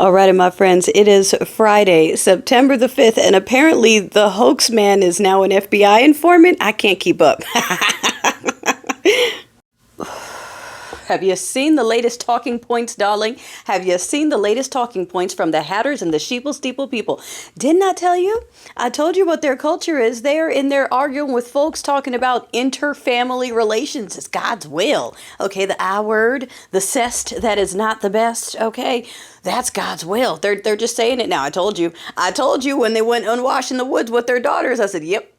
All right, my friends, it is Friday, September the 5th, and apparently the hoax man is now an FBI informant. I can't keep up. Have you seen the latest talking points, darling? Have you seen the latest talking points from the Hatters and the SteeplePeople? Didn't I tell you? I told you what their culture is. They're in there arguing with folks talking about inter-family relations. It's God's will. Okay, the I word, the cest that is not the best. Okay, that's God's will. They're just saying it now. I told you. I told you when they went unwashed in the woods with their daughters. I said, yep.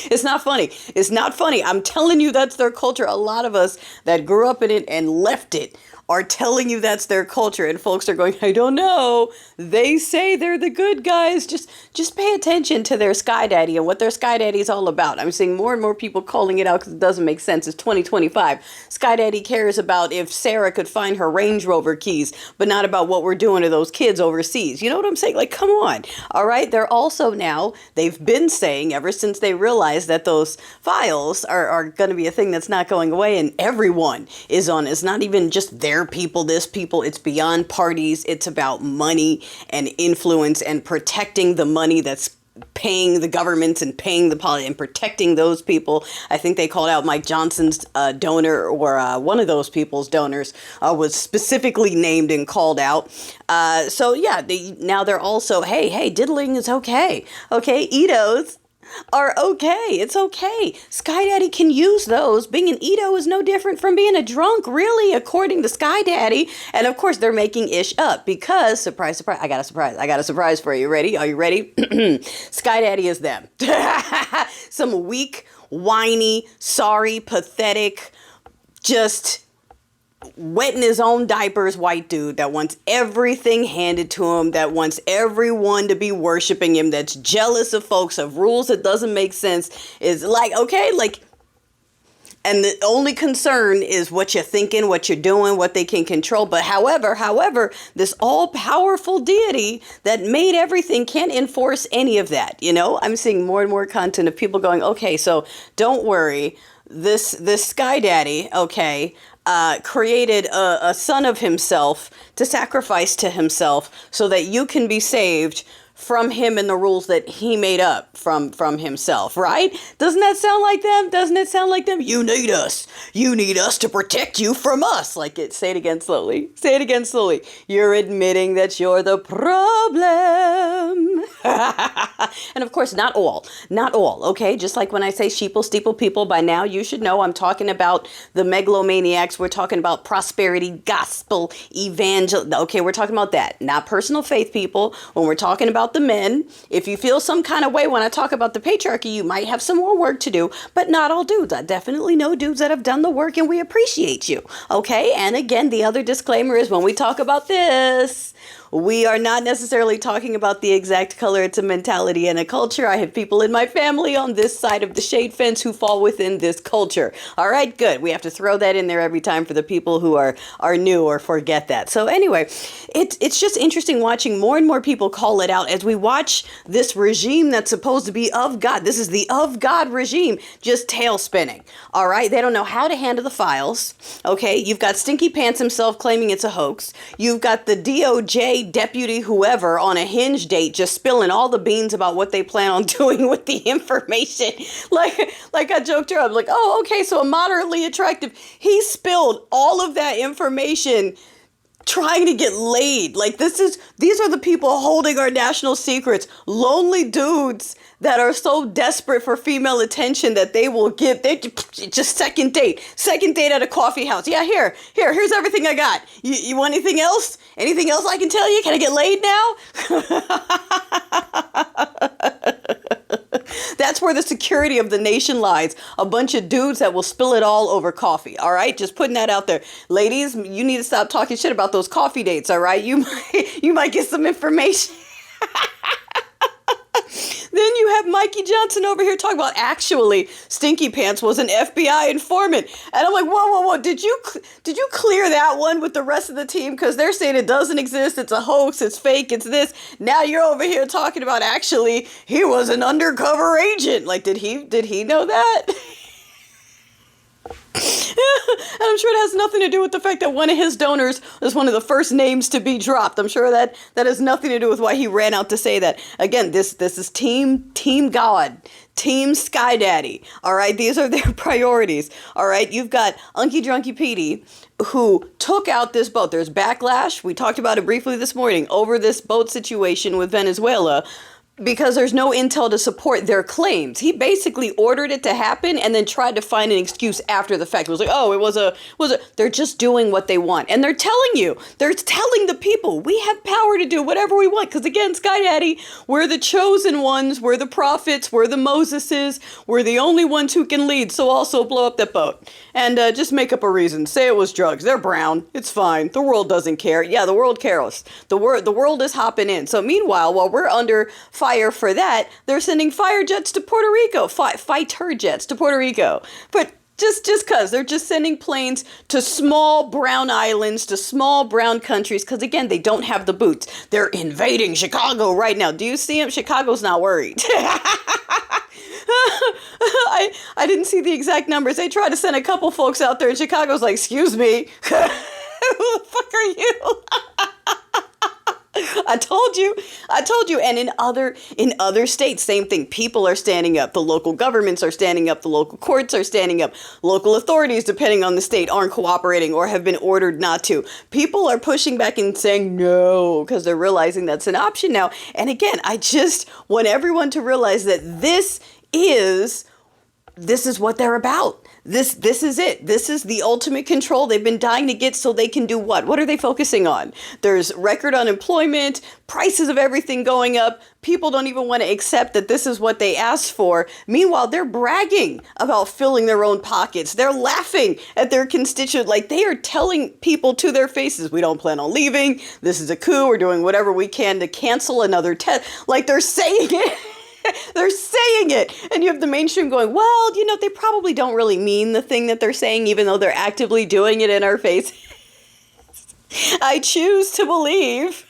It's not funny. It's not funny. I'm telling you that's their culture. A lot of us that grew up in it and left it are telling you that's their culture. And folks are going, I don't know. They say they're the good guys. Just pay attention to their SkyDaddy and what their SkyDaddy is all about. I'm seeing more and more people calling it out because it doesn't make sense. It's 2025. SkyDaddy cares about if Sarah could find her Range Rover keys, but not about what we're doing to those kids overseas. You know what I'm saying? Like, come on. All right. They're also now, they've been saying ever since they realized that those files are going to be a thing that's not going away and everyone is on. It's not even just their people, this people, it's beyond parties. It's about money and influence and protecting the money that's paying the governments and paying the policy and protecting those people. I think they called out Mike Johnson's donor or one of those people's donors was specifically named and called out. So yeah, now they're also, hey, diddling is okay. Okay, edos are okay. It's okay. SkyDaddy can use those. Being an Edo is no different from being a drunk, really, according to SkyDaddy. And of course, they're making ish up because, surprise, surprise, I got a surprise for you. Ready? Are you ready? SkyDaddy is them. Some weak, whiny, sorry, pathetic, just wet in his own diapers white dude that wants everything handed to him, that wants everyone to be worshiping him, that's jealous of folks, of rules that doesn't make sense, is like, okay, like, and the only concern is what you're thinking, what you're doing, what they can control. But however, this all-powerful deity that made everything can't enforce any of that. You know, I'm seeing more and more content of people going, okay, so don't worry, this SkyDaddy, okay, created a son of himself to sacrifice to himself so that you can be saved from him and the rules that he made up from himself, right? Doesn't that sound like them? Doesn't it sound like them? You need us. You need us to protect you from us. Like it. Say it again slowly. Say it again slowly. You're admitting that you're the problem. And of course, not all. Okay, just like when I say SteeplePeople, by now you should know I'm talking about the megalomaniacs. We're talking about prosperity, gospel, evangel. Okay, we're talking about that. Not personal faith people. When we're talking about the men, if you feel some kind of way when I talk about the patriarchy, you might have some more work to do, but not all dudes. I definitely know dudes that have done the work and we appreciate you. Okay, and again, the other disclaimer is when we talk about this, we are not necessarily talking about the exact color. It's a mentality and a culture. I have people in my family on this side of the shade fence who fall within this culture. All right, good. We have to throw that in there every time for the people who are new or forget that. So anyway, it's just interesting watching more and more people call it out as we watch this regime that's supposed to be of God. This is the of God regime, just tail spinning. All right, they don't know how to handle the files. Okay, you've got Stinky Pants himself claiming it's a hoax. You've got the DOJ deputy whoever on a hinge date just spilling all the beans about what they plan on doing with the information. Like I joked around, I'm like, oh, okay, so a moderately attractive. He spilled all of that information trying to get laid. Like these are the people holding our national secrets. Lonely dudes that are so desperate for female attention that they will give, they just second date at a coffee house. Yeah, here's everything I got. You want anything else? Anything else I can tell you? Can I get laid now? That's where the security of the nation lies. A bunch of dudes that will spill it all over coffee. All right, just putting that out there. Ladies, you need to stop talking shit about those coffee dates. All right, you might get some information. Then you have Mikey Johnson over here talking about actually Stinky Pants was an FBI informant. And I'm like, whoa. Did you clear that one with the rest of the team? Because they're saying it doesn't exist. It's a hoax. It's fake. It's this. Now you're over here talking about actually he was an undercover agent. Like, did he know that? And I'm sure it has nothing to do with the fact that one of his donors was one of the first names to be dropped. I'm sure that has nothing to do with why he ran out to say that. Again, this is Team God, Team SkyDaddy. All right, these are their priorities. All right, you've got Unky Drunky Petey, who took out this boat. There's backlash. We talked about it briefly this morning over this boat situation with Venezuela, because there's no intel to support their claims. He basically ordered it to happen and then tried to find an excuse after the fact. It was like, oh, it was a, they're just doing what they want. And they're telling the people, we have power to do whatever we want. Because again, SkyDaddy, we're the chosen ones, we're the prophets, we're the Moseses, we're the only ones who can lead. So also blow up that boat. And just make up a reason. Say it was drugs. They're brown. It's fine. The world doesn't care. Yeah, the world cares. The world is hopping in. So meanwhile, while we're under fire for that, they're sending fire jets to Puerto Rico, fighter jets to Puerto Rico. But just because they're just sending planes to small brown islands, to small brown countries, because again, they don't have the boots. They're invading Chicago right now. Do you see them? Chicago's not worried. I didn't see the exact numbers. They tried to send a couple folks out there, and Chicago's like, excuse me, who the fuck are you? I told you. And in other states, same thing. People are standing up. The local governments are standing up. The local courts are standing up. Local authorities, depending on the state, aren't cooperating or have been ordered not to. People are pushing back and saying no, because they're realizing that's an option now. And again, I just want everyone to realize that this is what they're about. This is it. This is the ultimate control they've been dying to get, so they can do what? What are they focusing on? There's record unemployment, prices of everything going up. People don't even want to accept that this is what they asked for. Meanwhile, they're bragging about filling their own pockets. They're laughing at their constituent. Like, they are telling people to their faces, we don't plan on leaving. This is a coup. We're doing whatever we can to cancel another test. Like, they're saying it. They're saying it. And you have the mainstream going, well, they probably don't really mean the thing that they're saying, even though they're actively doing it in our face. I choose to believe.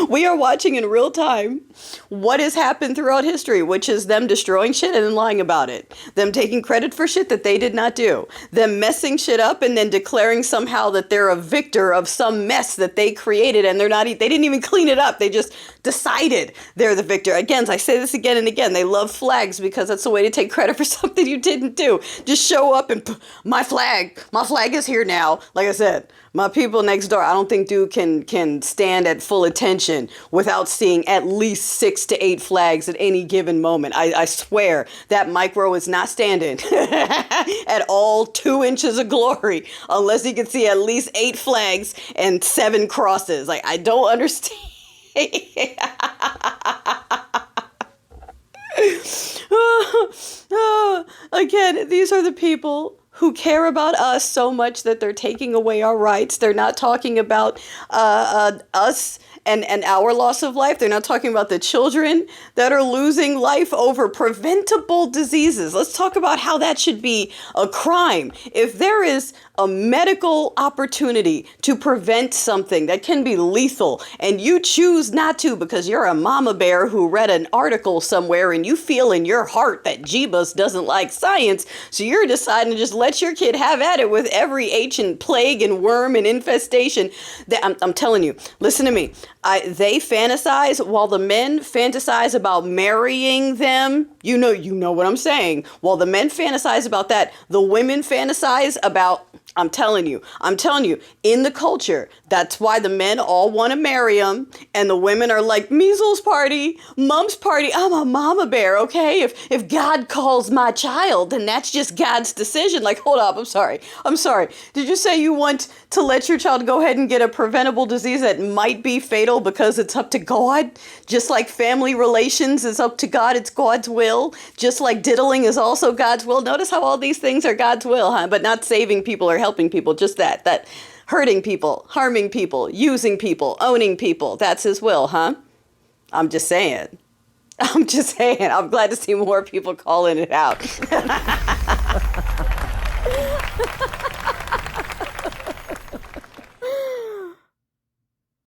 We are watching in real time what has happened throughout history, which is them destroying shit and then lying about it. Them taking credit for shit that they did not do. Them messing shit up and then declaring somehow that they're a victor of some mess that they created, and they didn't even clean it up. They just decided they're the victor. Again, I say this again and again, they love flags because that's the way to take credit for something you didn't do. Just show up and my flag is here now. Like I said, my people next door, I don't think dude can stand at full attention without seeing at least 6 to 8 flags at any given moment. I swear that micro is not standing at all 2 inches of glory unless he can see at least 8 flags and 7 crosses. Like, I don't understand. Again, these are the people who care about us so much that they're taking away our rights. They're not talking about us and our loss of life. They're not talking about the children that are losing life over preventable diseases. Let's talk about how that should be a crime. If there is a medical opportunity to prevent something that can be lethal, and you choose not to because you're a mama bear who read an article somewhere and you feel in your heart that Jeebus doesn't like science, so you're deciding to just let your kid have at it with every ancient plague and worm and infestation. I'm telling you, listen to me. They fantasize while the men fantasize about marrying them. You know what I'm saying. While the men fantasize about that, the women fantasize about, I'm telling you, in the culture, that's why the men all want to marry them. And the women are like, measles party, mumps party. I'm a mama bear, okay? If God calls my child, then that's just God's decision. Like, hold up, I'm sorry. Did you say you want to let your child go ahead and get a preventable disease that might be fatal because it's up to God? Just like family relations is up to God, it's God's will. Just like diddling is also God's will. Notice how all these things are God's will, huh? But not saving people or helping people, just that hurting people, harming people, using people, owning people. That's his will, huh? I'm just saying. I'm glad to see more people calling it out.